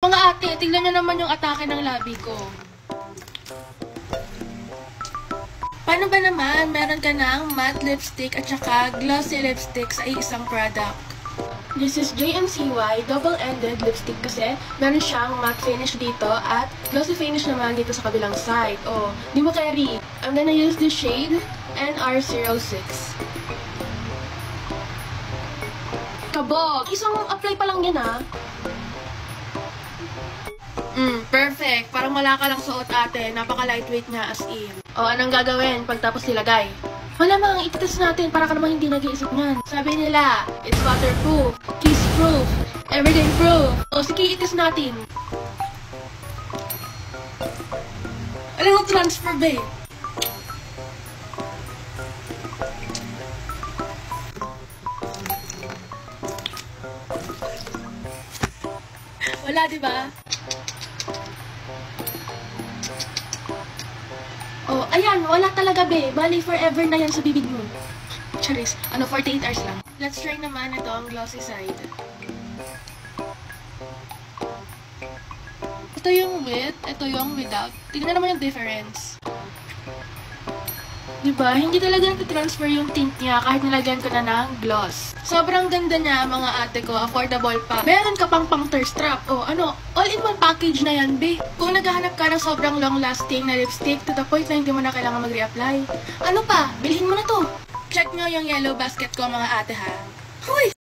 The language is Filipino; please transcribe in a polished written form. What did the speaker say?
Mga ate, tingnan nyo naman yung atake ng labi ko. Paano ba naman meron ka ng matte lipstick at saka glossy lipstick sa isang product? This is JNCY double-ended lipstick kasi meron siyang matte finish dito at glossy finish naman dito sa kabilang side. Oh, di mo carry. I'm gonna use this shade NR06. Kabog! Isang apply pa lang yan ah. Perfect. Parang wala ka lang suot ate. Napaka-lightweight niya as in. O, anong gagawin pagtapos nilagay? Malamang ititas natin para ka namang hindi nag-iisip niyan. Sabi nila, it's waterproof, kiss-proof, everyday-proof. O, sige, itis natin. Alam mo, transfer ba eh? Wala, diba? Oh, ayan, wala talaga be. Bali, forever na yan sa bibig mo. Charis, 48 hours lang. Let's try naman ito ang glossy side. Ito yung with, ito yung without. Tignan naman yung difference. Diba? Hindi talaga nag-transfer yung tint niya kahit nilagyan ko na ng gloss. Sobrang ganda niya, mga ate ko. Affordable pa. Meron ka pang thirst trap. O, ano, all-in-one package na yan, be. Kung naghahanap ka ng sobrang long-lasting na lipstick to the point na hindi mo na kailangan mag-reapply, ano pa? Bilhin mo na to. Check nyo yung yellow basket ko, mga ate, ha? Hoy!